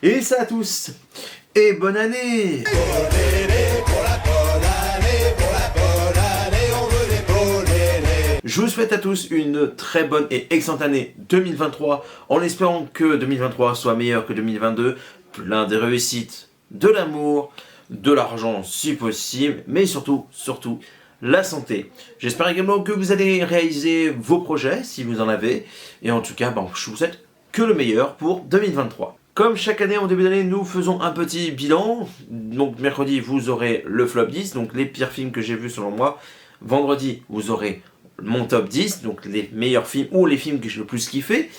Et ça à tous, et bonne année! Je vous souhaite à tous une très bonne et excellente année 2023, en espérant que 2023 soit meilleur que 2022, plein de réussites, de l'amour, de l'argent si possible, mais surtout, la santé. J'espère également que vous allez réaliser vos projets, si vous en avez, et en tout cas, je vous souhaite que le meilleur pour 2023. Comme chaque année en début d'année, nous faisons un petit bilan. Donc mercredi, vous aurez le flop 10, donc les pires films que j'ai vus selon moi. Vendredi, vous aurez mon top 10, donc les meilleurs films ou les films que j'ai le plus kiffé.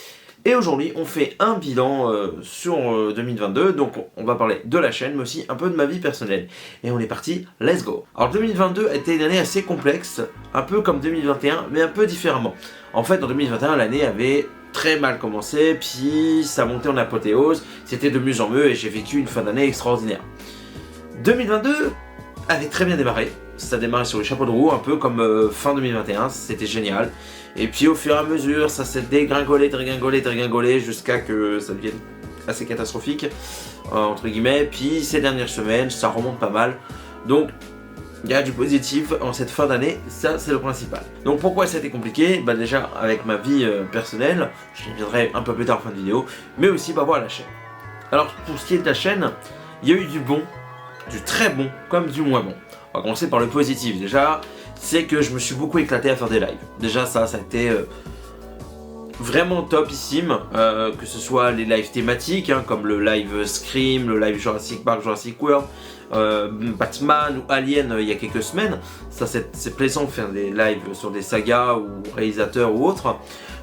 Et aujourd'hui, on fait un bilan sur 2022, donc on va parler de la chaîne, mais aussi un peu de ma vie personnelle. Et on est parti, let's go. Alors 2022 a été une année assez complexe, un peu comme 2021, mais un peu différemment. En fait, en 2021, l'année avait très mal commencé, puis ça montait en apothéose, c'était de mieux en mieux et j'ai vécu une fin d'année extraordinaire. 2022 avait très bien démarré, ça a démarré sur les chapeaux de roue, un peu comme fin 2021, c'était génial. Et puis au fur et à mesure, ça s'est dégringolé, jusqu'à que ça devienne assez catastrophique, entre guillemets. Puis ces dernières semaines, ça remonte pas mal. Donc il y a du positif en cette fin d'année, ça c'est le principal. Donc pourquoi ça a été compliqué? Déjà avec ma vie personnelle, j'y reviendrai un peu plus tard en fin de vidéo, mais aussi voir la chaîne. Alors pour ce qui est de la chaîne, il y a eu du bon, du très bon, comme du moins bon. On va commencer par le positif déjà, c'est que je me suis beaucoup éclaté à faire des lives. Déjà ça a été vraiment topissime, que ce soit les lives thématiques, comme le live Scream, le live Jurassic Park, Jurassic World, Batman ou Alien il y a quelques semaines. Ça c'est plaisant de faire des lives sur des sagas ou réalisateurs ou autres.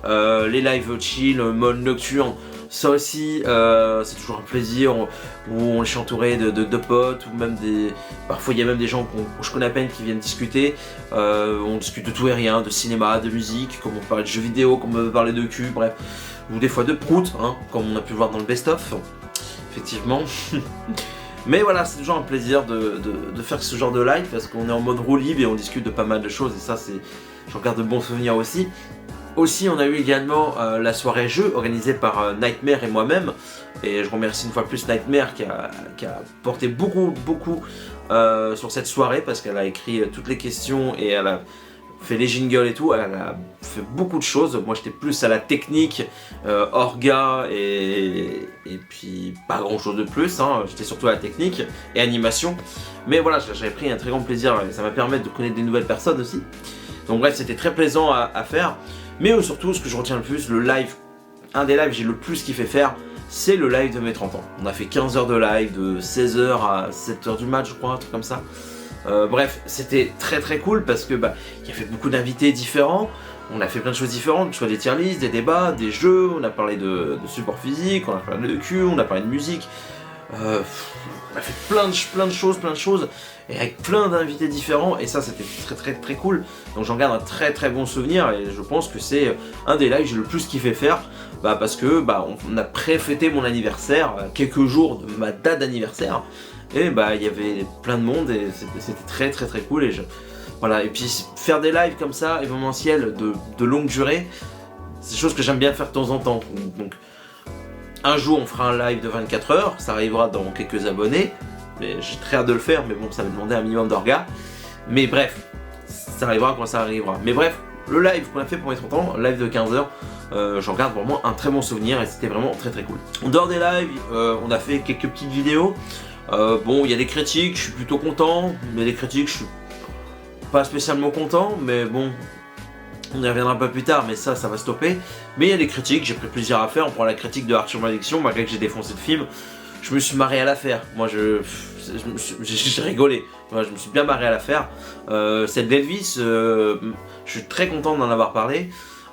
Les lives chill, mode nocturne, ça aussi c'est toujours un plaisir, où on est entouré de potes, ou même parfois il y a même des gens que je connais à peine qui viennent discuter. On discute de tout et rien, de cinéma, de musique, comme on peut parler de jeux vidéo, comme on peut parler de cul, bref, ou des fois de prout, comme on a pu le voir dans le best-of, effectivement. Mais voilà, c'est toujours un plaisir de faire ce genre de live, parce qu'on est en mode roue libre et on discute de pas mal de choses, et ça j'en garde de bons souvenirs aussi. Aussi, on a eu également la soirée jeu organisée par Nightmare et moi-même, et je remercie une fois plus Nightmare qui a porté beaucoup sur cette soirée, parce qu'elle a écrit toutes les questions et elle a fait les jingles et tout. Elle a fait beaucoup de choses. Moi j'étais plus à la technique, orga et puis pas grand chose de plus, j'étais surtout à la technique et animation, mais voilà, j'avais pris un très grand plaisir et ça m'a permis de connaître des nouvelles personnes aussi. Donc bref, c'était très plaisant à faire. Mais surtout, ce que je retiens le plus, le live, un des lives que j'ai le plus kiffé faire, c'est le live de mes 30 ans. On a fait 15 heures de live, de 16h à 7h du mat, je crois, un truc comme ça. Bref, c'était très cool parce que il y avait beaucoup d'invités différents. On a fait plein de choses différentes, que ce soit des tier lists, des débats, des jeux. On a parlé de support physique, on a parlé de cul, on a parlé de musique. On a fait plein de choses, et avec plein d'invités différents, et ça c'était très cool. Donc j'en garde un très bon souvenir, et je pense que c'est un des lives que j'ai le plus kiffé faire, parce que on a pré-fêté mon anniversaire, quelques jours de ma date d'anniversaire, et il y avait plein de monde, et c'était très cool. Et voilà, et puis faire des lives comme ça, événementiels, de longue durée, c'est des choses que j'aime bien faire de temps en temps. Donc un jour on fera un live de 24 heures, ça arrivera dans quelques abonnés, mais j'ai très hâte de le faire, mais bon, ça va demander un minimum d'orgas. Mais bref, ça arrivera quand ça arrivera. Mais bref, le live qu'on a fait pour mes 30 ans, live de 15 heures, j'en garde vraiment un très bon souvenir et c'était vraiment très cool. En dehors des lives, on a fait quelques petites vidéos. Bon, il y a des critiques, je suis plutôt content, mais les critiques, je suis pas spécialement content, mais bon, on y reviendra un peu plus tard, mais ça va stopper. Mais il y a des critiques, j'ai pris plaisir à faire. On prend la critique de Arthur Malédiction, malgré que j'ai défoncé le film. Je me suis marré à la faire. Moi, j'ai rigolé. Moi, je me suis bien marré à la faire. Celle d'Elvis, je suis très content d'en avoir parlé.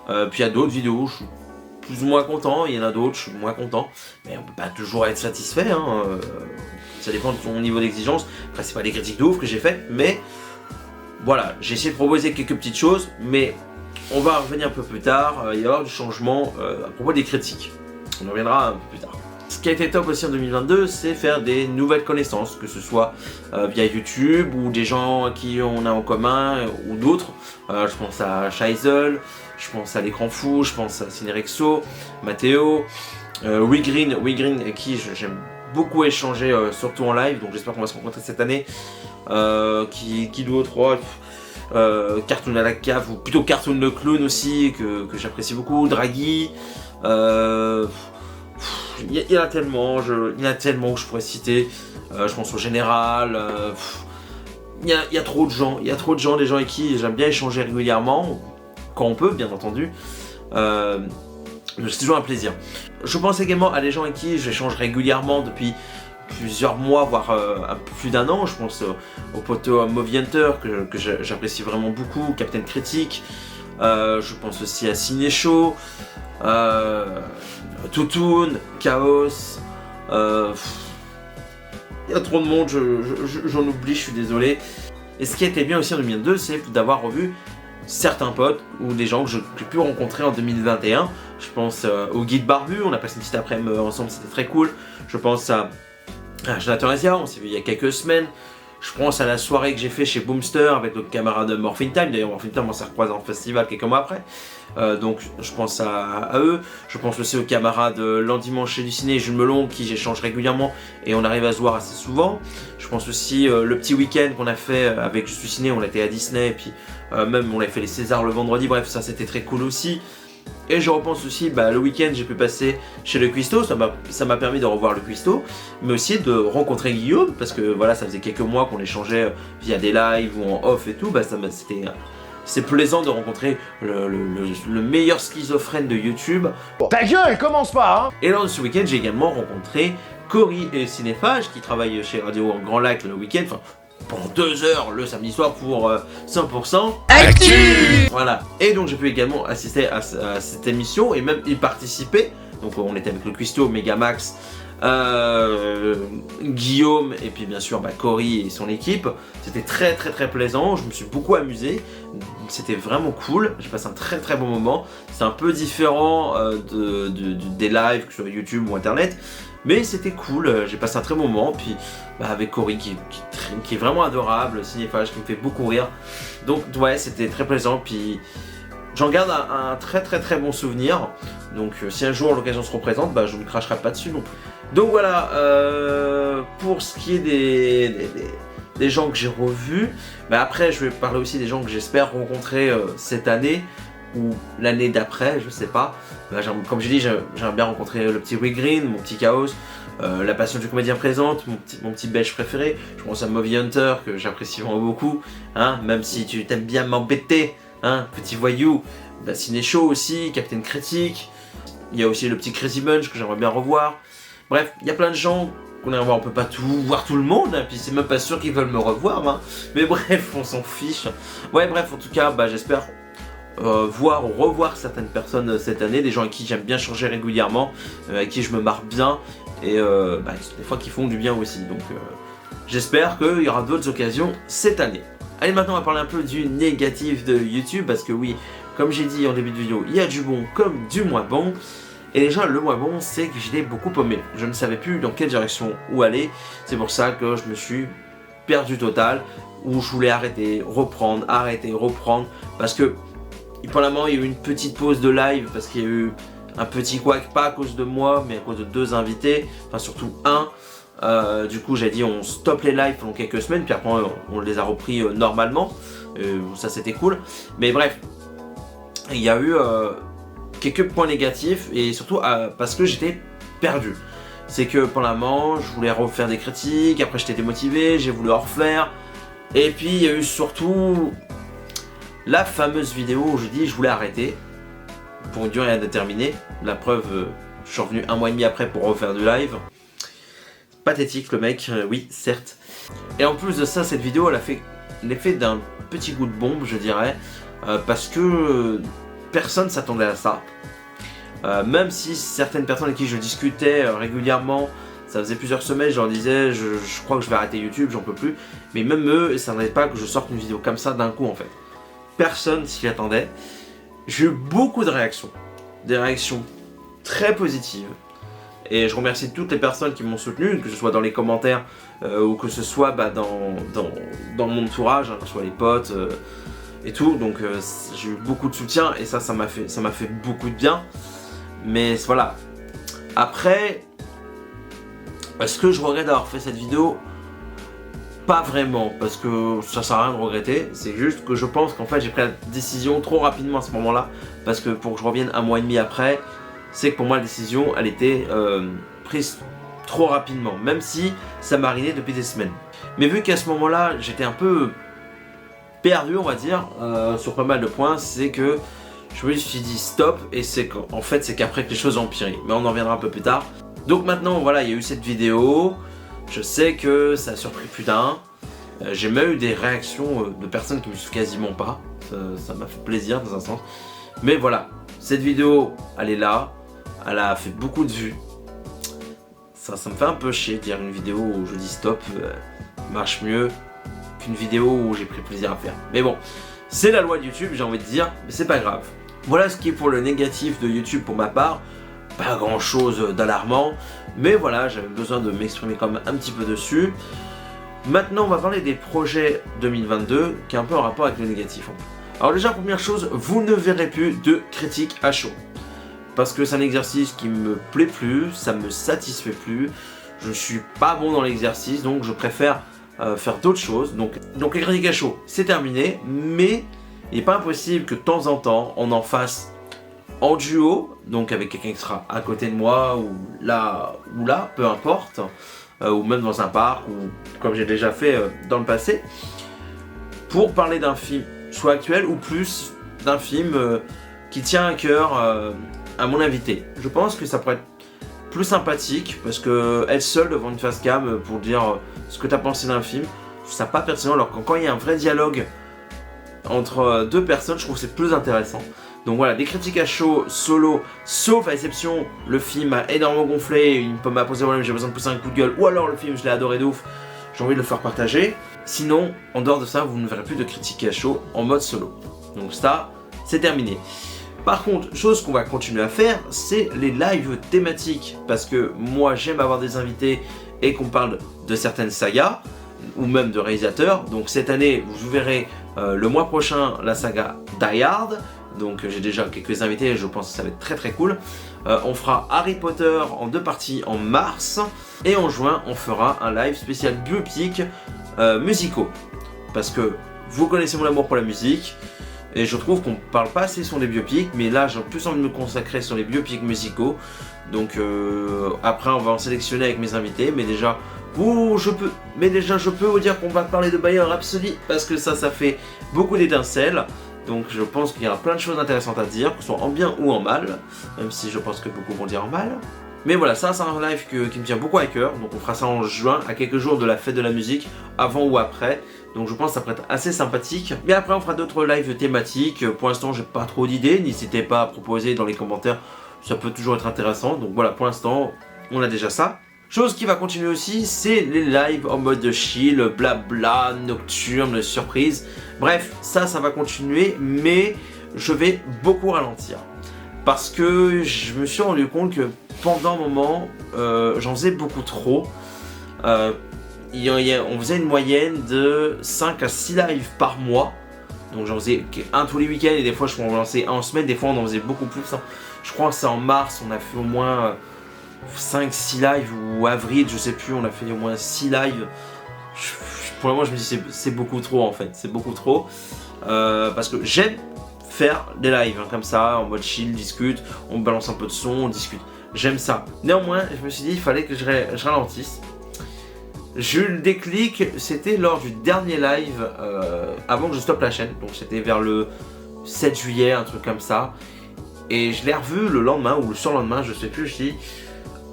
Puis il y a d'autres vidéos, je suis plus ou moins content. Il y en a d'autres, je suis moins content. Mais on peut pas toujours être satisfait. Ça dépend de ton niveau d'exigence. Après, c'est pas des critiques de ouf que j'ai faites, mais voilà, j'ai essayé de proposer quelques petites choses, mais on va revenir un peu plus tard. Il va y avoir du changement à propos des critiques. On en reviendra un peu plus tard. Ce qui a été top aussi en 2022, c'est faire des nouvelles connaissances, que ce soit via YouTube ou des gens à qui on a en commun ou d'autres. Je pense à Scheisel, je pense à l'écran fou, je pense à Cinerexo, Mathéo, WeGreen, qui j'aime beaucoup échangé, surtout en live, donc j'espère qu'on va se rencontrer cette année. Qui d'autre? Cartoon à la cave, ou plutôt Cartoon le clown aussi, que j'apprécie beaucoup, Draghi. Il y en a tellement, il y en a tellement que je pourrais citer. Je pense au général. Il y a trop de gens, des gens avec qui j'aime bien échanger régulièrement, quand on peut, bien entendu. C'est toujours un plaisir. Je pense également à des gens avec qui j'échange régulièrement depuis plusieurs mois, voire un peu plus d'un an. Je pense au poteau Movie Hunter que j'apprécie vraiment beaucoup, Captain Critique. Je pense aussi à Ciné Show, Toutoun, Chaos. Il y a trop de monde, j'en oublie, je suis désolé. Et ce qui a été bien aussi en 2002, c'est d'avoir revu certains potes ou des gens que j'ai pu rencontrer en 2021. Je pense au Guide Barbu, on a passé une petite après-midi ensemble, c'était très cool. Je pense à Jonathan Asia, on s'est vu il y a quelques semaines. Je pense à la soirée que j'ai fait chez Boomster avec notre camarade Morphine Time. D'ailleurs, Morphine Time, on s'est recroisé en festival quelques mois après. Donc, je pense à eux. Je pense aussi aux camarades L'Endimanche chez du ciné et Jules Melon, qui j'échange régulièrement et on arrive à se voir assez souvent. Je pense aussi le petit week-end qu'on a fait avec Je suis ciné. On était à Disney et puis même on avait fait les Césars le vendredi. Bref, ça c'était très cool aussi. Et je repense aussi, le week-end j'ai pu passer chez le Cuisto, ça m'a permis de revoir le Cuisto, mais aussi de rencontrer Guillaume, parce que voilà, ça faisait quelques mois qu'on échangeait via des lives ou en off et tout, c'est plaisant de rencontrer le meilleur schizophrène de YouTube. Ta gueule, commence pas, hein. Et lors de ce week-end, j'ai également rencontré Cory et Cinéphage, qui travaillent chez Radio Grand Lac le week-end, pendant 2 heures le samedi soir pour 100% Actu. Voilà. Et donc j'ai pu également assister à cette émission et même y participer. Donc on était avec le Cuisto, Megamax, Guillaume et puis bien sûr Cory et son équipe. C'était très plaisant, je me suis beaucoup amusé. C'était vraiment cool, j'ai passé un très bon moment. C'est un peu différent des lives, que ce soit YouTube ou internet. Mais c'était cool, j'ai passé un très bon moment, puis avec Cory qui est vraiment adorable, Cinéphage qui me fait beaucoup rire. Donc ouais, c'était très plaisant, puis j'en garde un très bon souvenir. Donc si un jour l'occasion se représente, je ne cracherai pas dessus non plus. Donc voilà, pour ce qui est des gens que j'ai revus, après je vais parler aussi des gens que j'espère rencontrer cette année, ou l'année d'après, je sais pas. Comme j'ai dit, j'aimerais bien rencontrer le petit Rick Green, mon petit Chaos, la passion du comédien présente, mon petit belge préféré. Je pense à Movie Hunter, que j'apprécie vraiment beaucoup, hein, même si tu t'aimes bien m'embêter, hein, petit voyou. Ciné Show aussi, Captain Critique. Il y a aussi le petit Crazy Bunch que j'aimerais bien revoir. Bref, il y a plein de gens qu'on aimerait voir, on peut pas voir tout le monde, hein, puis c'est même pas sûr qu'ils veulent me revoir, hein. Mais bref, on s'en fiche. Ouais, bref, en tout cas, j'espère voir ou revoir certaines personnes cette année, des gens avec qui j'aime bien changer régulièrement, avec qui je me marre bien, et des fois qui font du bien aussi. Donc j'espère qu'il y aura d'autres occasions cette année. Allez, maintenant on va parler un peu du négatif de YouTube, parce que oui, comme j'ai dit en début de vidéo, il y a du bon comme du moins bon. Et déjà le moins bon, c'est que j'étais beaucoup paumé. Je ne savais plus dans quelle direction où aller. C'est pour ça que je me suis perdu total, où je voulais arrêter, reprendre, parce que pendant un moment, il y a eu une petite pause de live parce qu'il y a eu un petit couac, pas à cause de moi, mais à cause de 2 invités, enfin surtout un. Du coup, j'ai dit on stoppe les lives pendant quelques semaines, puis après on les a repris normalement. Ça c'était cool. Mais bref, il y a eu quelques points négatifs et surtout parce que j'étais perdu. C'est que pendant un moment, je voulais refaire des critiques, après j'étais démotivé, j'ai voulu en refaire. Et puis il y a eu surtout la fameuse vidéo où je dis je voulais arrêter pour une durée indéterminée. La preuve, je suis revenu 1 mois et demi après pour refaire du live. Pathétique le mec, oui certes. Et en plus de ça, cette vidéo elle a fait l'effet d'un petit coup de bombe, je dirais, parce que personne s'attendait à ça. Même si certaines personnes avec qui je discutais régulièrement, ça faisait plusieurs semaines, je leur disais je crois que je vais arrêter YouTube, j'en peux plus. Mais même eux, ils ne s'attendaient pas que je sorte une vidéo comme ça d'un coup en fait. Personne s'y attendait. J'ai eu beaucoup de réactions. Des réactions très positives. Et je remercie toutes les personnes qui m'ont soutenu, que ce soit dans les commentaires ou que ce soit dans mon entourage, hein, que ce soit les potes et tout. Donc j'ai eu beaucoup de soutien et ça m'a fait beaucoup de bien. Mais voilà. Après, Est-ce que je regrette d'avoir fait cette vidéo? Pas vraiment, parce que ça sert à rien de regretter. C'est juste que je pense qu'en fait j'ai pris la décision trop rapidement à ce moment-là. Parce que pour que je revienne un mois et demi après, c'est que pour moi la décision elle était prise trop rapidement. Même si ça marinait depuis des semaines. Mais vu qu'à ce moment-là j'étais un peu perdu, on va dire, sur pas mal de points, c'est que je me suis dit stop. Et c'est qu'en fait c'est qu'après que les choses ont empiré. Mais on en reviendra un peu plus tard. Donc maintenant voilà, il y a eu cette vidéo. Je sais que ça a surpris plus d'un. J'ai même eu des réactions de personnes qui me suivent quasiment pas. Ça m'a fait plaisir dans un sens. Mais voilà, cette vidéo, elle est là. Elle a fait beaucoup de vues. Ça me fait un peu chier de dire une vidéo où je dis stop marche mieux qu'une vidéo où j'ai pris plaisir à faire. Mais bon, c'est la loi de YouTube, j'ai envie de dire, mais c'est pas grave. Voilà ce qui est pour le négatif de YouTube pour ma part. Pas grand chose d'alarmant, mais voilà, j'avais besoin de m'exprimer quand même un petit peu dessus. Maintenant, on va parler des projets 2022 qui est un peu en rapport avec le négatif. Alors déjà, première chose, vous ne verrez plus de critiques à chaud. Parce que c'est un exercice qui me plaît plus, ça me satisfait plus. Je suis pas bon dans l'exercice, donc je préfère faire d'autres choses. Donc les critiques à chaud, c'est terminé, mais il n'est pas impossible que de temps en temps, on en fasse en duo, donc avec quelqu'un qui sera à côté de moi, ou là, peu importe, ou même dans un parc, ou comme j'ai déjà fait dans le passé, pour parler d'un film, soit actuel, ou plus d'un film qui tient à cœur à mon invité. Je pense que ça pourrait être plus sympathique, parce que être seul devant une face cam pour dire ce que tu as pensé d'un film, je trouve ça pas pertinent, alors que quand il y a un vrai dialogue entre deux personnes, je trouve que c'est plus intéressant. Donc voilà, des critiques à chaud, solo, sauf à exception, le film a énormément gonflé, il m'a posé problème, j'ai besoin de pousser un coup de gueule, ou alors le film je l'ai adoré de ouf, j'ai envie de le faire partager. Sinon, en dehors de ça, vous ne verrez plus de critiques à chaud en mode solo. Donc ça, c'est terminé. Par contre, chose qu'on va continuer à faire, c'est les lives thématiques, parce que moi j'aime avoir des invités et qu'on parle de certaines sagas, ou même de réalisateurs. Donc cette année, vous verrez le mois prochain la saga Die Hard. Donc j'ai déjà quelques invités et je pense que ça va être très très cool. On fera Harry Potter en 2 parties en mars. Et en juin, on fera un live spécial biopic musicaux. Parce que vous connaissez mon amour pour la musique. Et je trouve qu'on parle pas assez sur les biopics. Mais là, j'ai plus envie de me consacrer sur les biopics musicaux. Donc après, on va en sélectionner avec mes invités. Mais déjà, je peux vous dire qu'on va parler de Bohemian Rhapsody. Parce que ça fait beaucoup d'étincelles. Donc je pense qu'il y aura plein de choses intéressantes à dire, que ce soit en bien ou en mal, même si je pense que beaucoup vont dire en mal. Mais voilà, ça c'est un live qui me tient beaucoup à cœur, donc on fera ça en juin, à quelques jours de la fête de la musique, avant ou après. Donc je pense que ça pourrait être assez sympathique. Mais après on fera d'autres lives thématiques, pour l'instant j'ai pas trop d'idées, n'hésitez pas à proposer dans les commentaires, ça peut toujours être intéressant. Donc voilà, pour l'instant on a déjà ça. Chose qui va continuer aussi, c'est les lives en mode chill, blabla, nocturne, surprise. Bref, ça va continuer, mais je vais beaucoup ralentir. Parce que je me suis rendu compte que pendant un moment, j'en faisais beaucoup trop. On faisait une moyenne de 5 à 6 lives par mois. Donc j'en faisais un tous les week-ends et des fois je pouvais en lancer un en semaine, des fois on en faisait beaucoup plus. Je crois que c'est en mars, on a fait au moins 5-6 lives, ou avril, je sais plus, on a fait au moins 6 lives. Pour le moment je me dis c'est beaucoup trop en fait, c'est beaucoup trop. Parce que j'aime faire des lives comme ça, en mode chill, discute, on balance un peu de son, on discute. J'aime ça. Néanmoins, je me suis dit il fallait que je ralentisse. J'ai eu le déclic, c'était lors du dernier live avant que je stoppe la chaîne. Donc c'était vers le 7 juillet, un truc comme ça. Et je l'ai revu le lendemain ou le surlendemain, je sais plus, je dis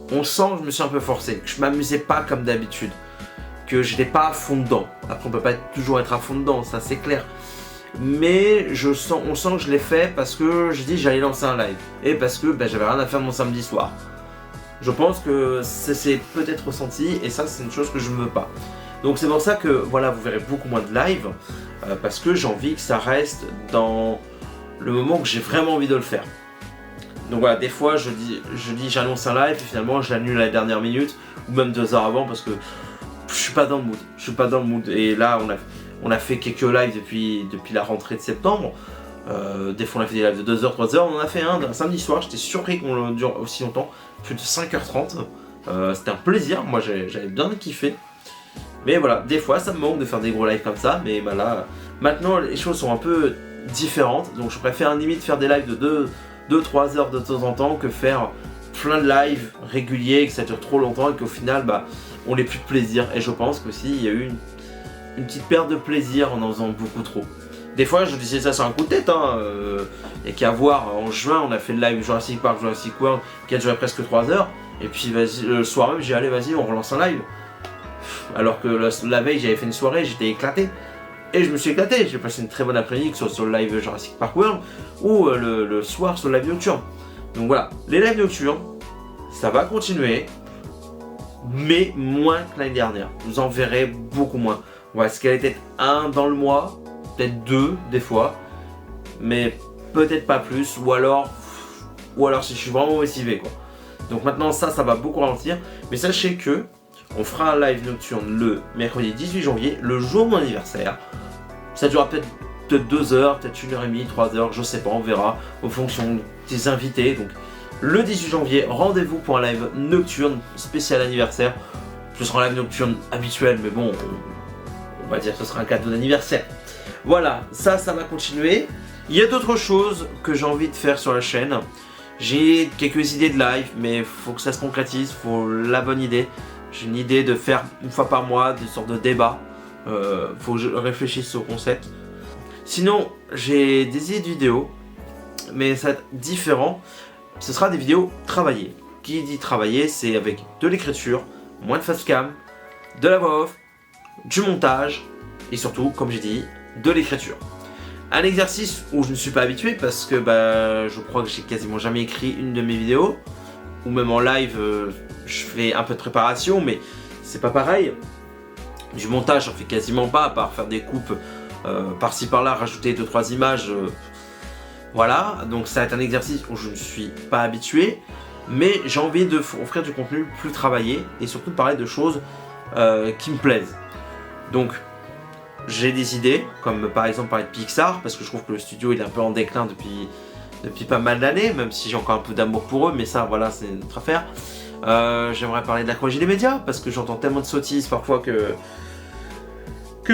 on sent que je me suis un peu forcé, que je m'amusais pas comme d'habitude, que je n'étais pas à fond dedans. Après on peut pas toujours être à fond dedans, ça c'est clair. Mais on sent que je l'ai fait parce que je dis j'allais lancer un live. Et parce que j'avais rien à faire mon samedi soir. Je pense que ça s'est peut-être ressenti et ça c'est une chose que je ne veux pas. Donc c'est pour ça que voilà, vous verrez beaucoup moins de live parce que j'ai envie que ça reste dans le moment que j'ai vraiment envie de le faire. Donc voilà, des fois je dis j'annonce un live et finalement je l'annule à la dernière minute ou même 2 heures avant parce que je suis pas dans le mood. Et là on a fait quelques lives depuis la rentrée de septembre. Des fois on a fait des lives de 2h, 3h, on en a fait un samedi soir, j'étais surpris qu'on dure aussi longtemps, plus de 5h30. C'était un plaisir, moi j'avais bien kiffé. Mais voilà, des fois ça me manque de faire des gros lives comme ça, mais bah là, maintenant les choses sont un peu différentes, donc je préfère limite faire des lives de 2-3 heures de temps en temps que faire plein de lives réguliers et que ça dure trop longtemps et qu'au final bah on n'ait plus de plaisir. Et je pense qu'aussi il y a eu une petite perte de plaisir en faisant beaucoup trop. Des fois je disais ça sur un coup de tête, et qu'à voir, en juin on a fait le live Jurassic Park, Jurassic World qui a duré presque 3 heures, et puis le soir même j'ai dit allez vas-y on relance un live. Alors que la veille j'avais fait une soirée, j'étais éclaté. Et je me suis éclaté, j'ai passé une très bonne après-midi, que ce soit sur le live Jurassic Park World ou le soir sur le live nocturne. Donc voilà, les lives nocturnes, ça va continuer, mais moins que l'année dernière. Vous en verrez beaucoup moins. Ouais, ce qu'elle était un dans le mois, peut-être 2 des fois, mais peut-être pas plus, ou alors si je suis vraiment motivé quoi. Donc maintenant ça va beaucoup ralentir, mais sachez que on fera un live nocturne le mercredi 18 janvier, le jour de mon anniversaire. Ça durera peut-être 2 heures, peut-être 1h30, 3 heures, je sais pas, on verra, en fonction des invités. Donc le 18 janvier, rendez-vous pour un live nocturne spécial anniversaire. Ce sera un live nocturne habituel, mais bon, on va dire que ce sera un cadeau d'anniversaire. Voilà, ça va continuer. Il y a d'autres choses que j'ai envie de faire sur la chaîne. J'ai quelques idées de live, mais il faut que ça se concrétise, il faut la bonne idée. J'ai une idée de faire une fois par mois des sortes de débats. Faut que je réfléchisse au concept. Sinon, j'ai des idées de vidéos, mais ça va être différent. Ce sera des vidéos travaillées. Qui dit travailler, c'est avec de l'écriture, moins de face cam, de la voix off, du montage et surtout, comme j'ai dit, de l'écriture. Un exercice où je ne suis pas habitué parce que je crois que j'ai quasiment jamais écrit une de mes vidéos, ou même en live. Je fais un peu de préparation, mais c'est pas pareil. Du montage, j'en fais quasiment pas, à part faire des coupes par-ci par-là, rajouter 2-3 images. Voilà, donc ça va être un exercice où je ne suis pas habitué, mais j'ai envie de offrir du contenu plus travaillé et surtout de parler de choses qui me plaisent. Donc, j'ai des idées, comme par exemple parler de Pixar, parce que je trouve que le studio il est un peu en déclin depuis pas mal d'années, même si j'ai encore un peu d'amour pour eux, mais ça, voilà, c'est notre affaire. J'aimerais parler de la chronologie des médias parce que j'entends tellement de sottises parfois que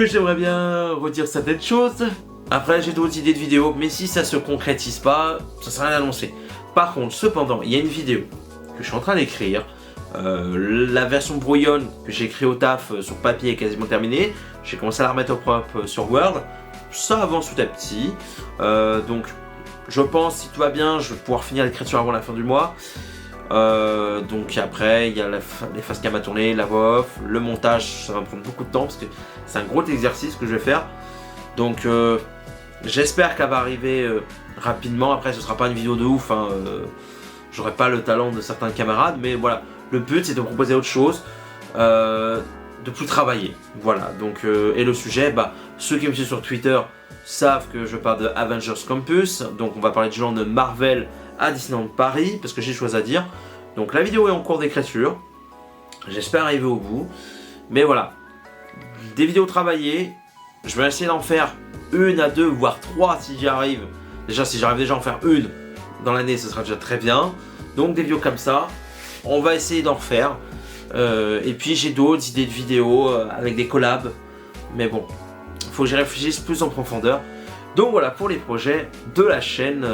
j'aimerais bien redire certaines choses. Après j'ai d'autres idées de vidéos, mais si ça se concrétise pas, ça sera rien d'annoncer. Par contre, cependant, il y a une vidéo que je suis en train d'écrire. La version brouillonne que j'ai écrite au taf sur papier est quasiment terminée. J'ai commencé à la remettre au propre sur Word. Ça avance tout à petit. Donc je pense, si tout va bien, je vais pouvoir finir l'écriture avant la fin du mois. Donc après il y a les face cam à tourner, la voix off, le montage, ça va me prendre beaucoup de temps parce que c'est un gros exercice que je vais faire. Donc j'espère qu'elle va arriver rapidement. Après ce sera pas une vidéo de ouf, j'aurai pas le talent de certains camarades, mais voilà, le but c'est de proposer autre chose, de plus travailler. Voilà, donc et le sujet, ceux qui me suivent sur Twitter savent que je parle de Avengers Campus, donc on va parler du genre de Marvel à Disneyland Paris, parce que j'ai des choses à dire. Donc la vidéo est en cours d'écriture, j'espère arriver au bout, mais voilà, des vidéos travaillées, je vais essayer d'en faire 1 à 2 voire 3 si j'y arrive. Déjà si j'arrive déjà à en faire une dans l'année, ce sera déjà très bien. Donc des vidéos comme ça, on va essayer d'en refaire. Et puis j'ai d'autres idées de vidéos avec des collabs, mais bon, faut que j'y réfléchisse plus en profondeur. Donc voilà pour les projets de la chaîne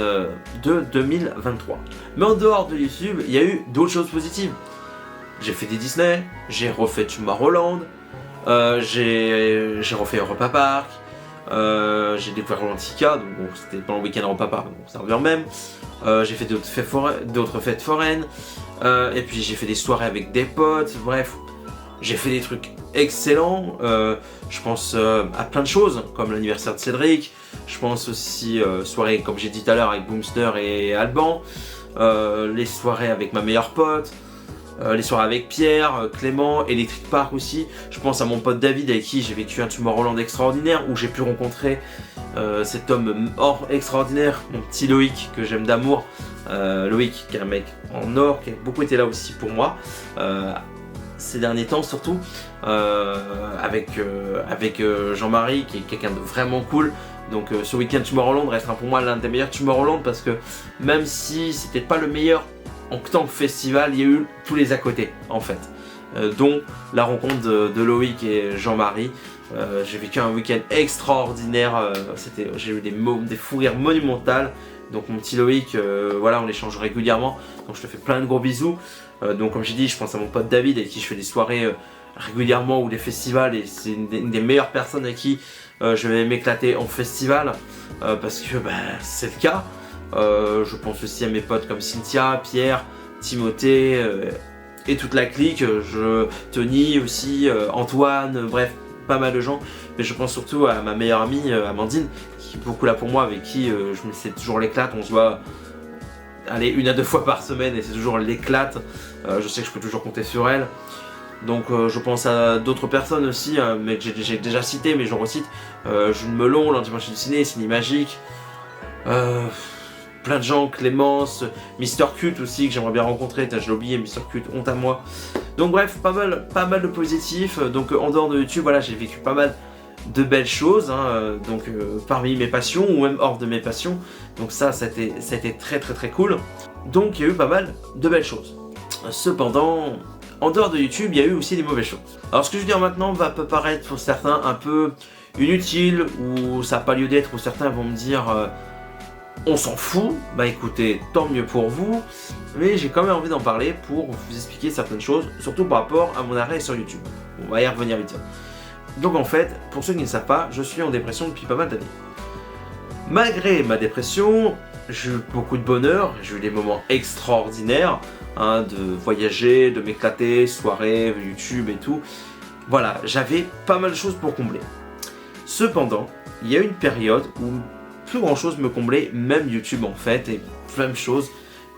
de 2023. Mais en dehors de YouTube, il y a eu d'autres choses positives. J'ai fait des Disney, j'ai refait Tomorrowland, j'ai refait Europa Park, j'ai découvert l'Antica, donc bon, c'était pendant le week-end Europa Park, donc ça revient même. J'ai fait d'autres fêtes foraines, et puis j'ai fait des soirées avec des potes, bref. J'ai fait des trucs excellents, je pense à plein de choses, comme l'anniversaire de Cédric, je pense aussi soirées comme j'ai dit tout à l'heure avec Boomster et Alban, les soirées avec ma meilleure pote, les soirées avec Pierre, Clément, Electric Park aussi, je pense à mon pote David avec qui j'ai vécu un Tomorrowland extraordinaire, où j'ai pu rencontrer cet homme or extraordinaire, mon petit Loïc que j'aime d'amour, Loïc qui est un mec en or, qui a beaucoup été là aussi pour moi, ces derniers temps surtout, avec Jean-Marie qui est quelqu'un de vraiment cool. Donc ce week-end Tomorrowland restera pour moi l'un des meilleurs Tomorrowland, parce que même si c'était pas le meilleur en tant que festival, il y a eu tous les à côté en fait, dont la rencontre de Loïc et Jean-Marie. J'ai vécu un week-end extraordinaire, j'ai eu des fous rires monumentales. Donc mon petit Loïc, voilà, on échange régulièrement, donc je te fais plein de gros bisous. Donc comme j'ai dit, je pense à mon pote David avec qui je fais des soirées régulièrement ou des festivals, et c'est une des meilleures personnes avec qui je vais m'éclater en festival, parce que c'est le cas. Je pense aussi à mes potes comme Cynthia, Pierre, Timothée et toute la clique, Tony aussi, Antoine, bref, pas mal de gens. Mais je pense surtout à ma meilleure amie Amandine, qui est beaucoup là pour moi, avec qui je me fais toujours l'éclate. On se voit aller 1 à 2 fois par semaine et c'est toujours l'éclate. Je sais que je peux toujours compter sur elle. Donc je pense à d'autres personnes aussi, mais que j'ai déjà cité, mais je recite. Jules Melon, Lundi Dimanche du Ciné, Ciné Magique. Plein de gens, Clémence, Mister Cut aussi, que j'aimerais bien rencontrer. Je l'ai oublié, Mister Cut, honte à moi. Donc bref, pas mal de positifs. Donc en dehors de YouTube, voilà, j'ai vécu pas mal de belles choses, donc parmi mes passions ou même hors de mes passions. Donc ça a été très cool. Donc il y a eu pas mal de belles choses. Cependant, en dehors de YouTube, il y a eu aussi des mauvaises choses. Alors ce que je vais dire maintenant peut paraître pour certains un peu inutile, ou ça n'a pas lieu d'être, ou certains vont me dire on s'en fout. Bah écoutez, tant mieux pour vous, mais j'ai quand même envie d'en parler pour vous expliquer certaines choses, surtout par rapport à mon arrêt sur YouTube. On va y revenir vite. Donc en fait, pour ceux qui ne savent pas, je suis en dépression depuis pas mal d'années. Malgré ma dépression, j'ai eu beaucoup de bonheur, j'ai eu des moments extraordinaires, de voyager, de m'éclater, soirées, YouTube et tout. Voilà, j'avais pas mal de choses pour combler. Cependant, il y a eu une période où plus grand chose me comblait, même YouTube en fait, et plein de choses.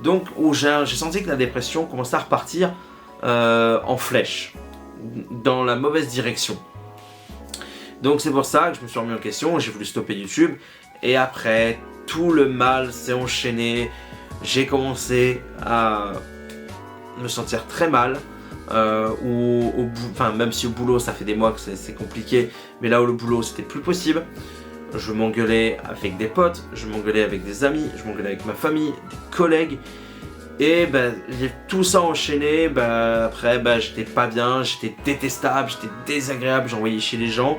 Donc où j'ai senti que la dépression commençait à repartir en flèche, dans la mauvaise direction. Donc c'est pour ça que je me suis remis en question, j'ai voulu stopper YouTube, et après, tout le mal s'est enchaîné, j'ai commencé à me sentir très mal, même si au boulot ça fait des mois que c'est compliqué, mais là où le boulot c'était plus possible, je m'engueulais avec des potes, je m'engueulais avec des amis, je m'engueulais avec ma famille, des collègues, et j'ai tout ça enchaîné. Après j'étais pas bien, j'étais détestable, j'étais désagréable, j'envoyais chier les gens,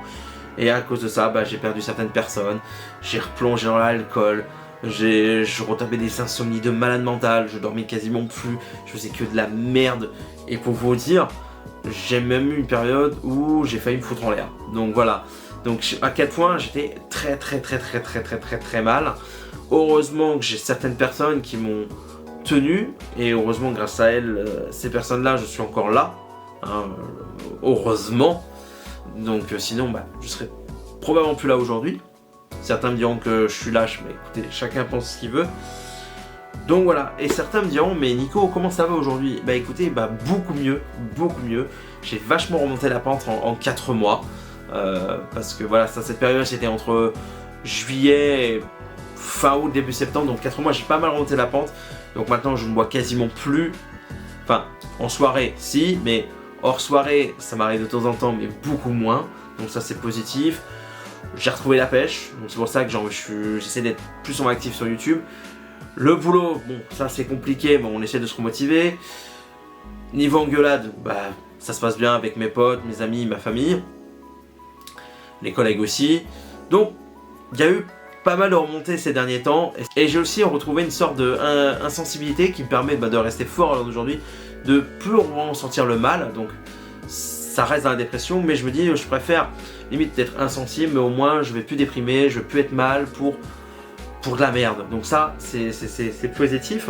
et à cause de ça j'ai perdu certaines personnes, j'ai replongé dans l'alcool, je retapais des insomnies de malade mental, je dormais quasiment plus, je faisais que de la merde, et pour vous dire, j'ai même eu une période où j'ai failli me foutre en l'air. Donc voilà, donc à quel point j'étais très mal. Heureusement que j'ai certaines personnes qui m'ont tenu, et heureusement grâce à elles, ces personnes là, je suis encore là, heureusement. Donc sinon je serais probablement plus là aujourd'hui. Certains me diront que je suis lâche, mais écoutez, chacun pense ce qu'il veut. Donc voilà, et certains me diront, mais Nico, comment ça va aujourd'hui? Écoutez, beaucoup mieux. J'ai vachement remonté la pente en 4 mois. Parce que voilà, cette période c'était entre juillet, fin août, début septembre, donc 4 mois j'ai pas mal remonté la pente. Donc maintenant je ne bois quasiment plus. Enfin, en soirée, si, mais hors soirée, ça m'arrive de temps en temps, mais beaucoup moins. Donc ça c'est positif. J'ai retrouvé la pêche, donc c'est pour ça que j'essaie d'être plus en actif sur YouTube. Le boulot, bon, ça c'est compliqué, mais on essaie de se remotiver. Niveau engueulade, ça se passe bien avec mes potes, mes amis, ma famille. Les collègues aussi. Donc, il y a eu pas mal de remontées ces derniers temps. Et j'ai aussi retrouvé une sorte d'insensibilité qui me permet de rester fort aujourd'hui, de plus ressentir le mal. Donc, ça reste dans la dépression, mais je me dis, je préfère limite d'être insensible, mais au moins je vais plus déprimer, je vais plus être mal pour de la merde. Donc ça, c'est positif.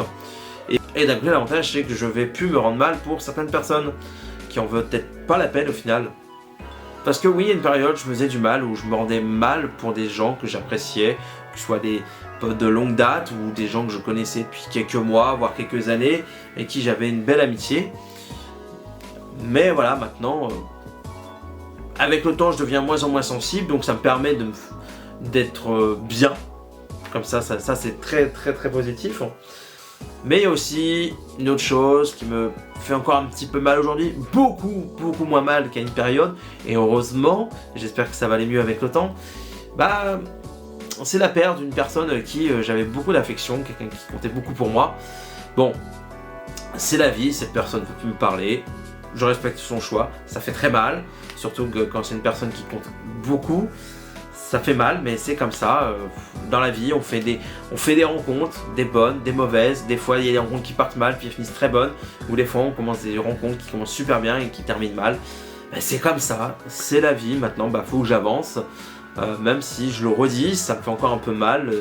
Et d'un côté, l'avantage, c'est que je vais plus me rendre mal pour certaines personnes qui en veulent peut-être pas la peine au final. Parce que oui, il y a une période, je me faisais du mal, où je me rendais mal pour des gens que j'appréciais, que ce soit des potes de longue date ou des gens que je connaissais depuis quelques mois, voire quelques années, et qui j'avais une belle amitié. Mais voilà, maintenant, avec le temps, je deviens moins en moins sensible, donc ça me permet d'être bien. Comme ça c'est très positif. Mais il y a aussi une autre chose qui me fait encore un petit peu mal aujourd'hui, beaucoup moins mal qu'à une période, et heureusement, j'espère que ça va aller mieux avec le temps. C'est la perte d'une personne avec qui j'avais beaucoup d'affection, quelqu'un qui comptait beaucoup pour moi. Bon, c'est la vie, cette personne ne peut plus me parler, je respecte son choix, ça fait très mal, surtout que quand c'est une personne qui compte beaucoup, ça fait mal, mais c'est comme ça, dans la vie on fait des rencontres, des bonnes, des mauvaises, des fois il y a des rencontres qui partent mal puis elles finissent très bonnes, ou des fois on commence des rencontres qui commencent super bien et qui terminent mal, ben, c'est comme ça, c'est la vie, maintenant faut que j'avance, même si je le redis, ça me fait encore un peu mal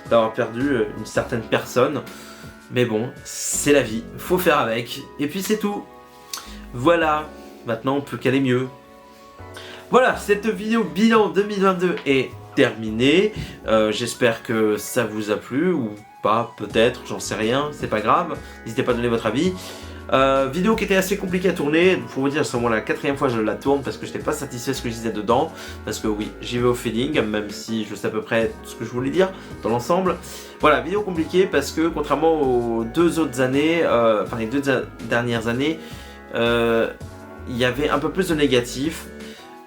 d'avoir perdu une certaine personne. Mais bon, c'est la vie, faut faire avec, et puis c'est tout. Voilà, maintenant on peut qu'aller mieux. Voilà, cette vidéo bilan 2022 est terminée. J'espère que ça vous a plu, ou pas, peut-être, j'en sais rien, c'est pas grave. N'hésitez pas à donner votre avis. Vidéo qui était assez compliquée à tourner, pour vous dire, c'est vraiment la 4e fois que je la tourne parce que je n'étais pas satisfait de ce que je disais dedans, parce que oui, j'y vais au feeling, même si je sais à peu près ce que je voulais dire dans l'ensemble. Voilà, vidéo compliquée parce que contrairement aux 2 autres années, enfin les 2 dernières années, il y avait un peu plus de négatif.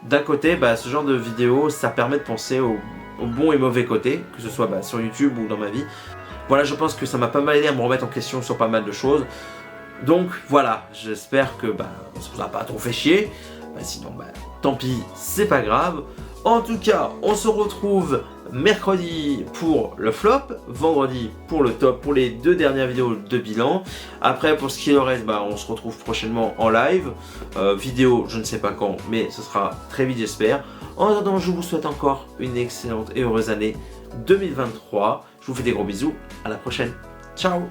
D'un côté, ce genre de vidéo, ça permet de penser aux bons et mauvais côtés, que ce soit sur YouTube ou dans ma vie. Voilà, je pense que ça m'a pas mal aidé à me remettre en question sur pas mal de choses. Donc voilà, j'espère que ça vous a pas trop fait chier. Sinon, tant pis, c'est pas grave. En tout cas, on se retrouve mercredi pour le flop, vendredi pour le top, pour les 2 dernières vidéos de bilan. Après, pour ce qui est le reste, on se retrouve prochainement en live. Vidéo, je ne sais pas quand, mais ce sera très vite, j'espère. En attendant, je vous souhaite encore une excellente et heureuse année 2023. Je vous fais des gros bisous, à la prochaine. Ciao!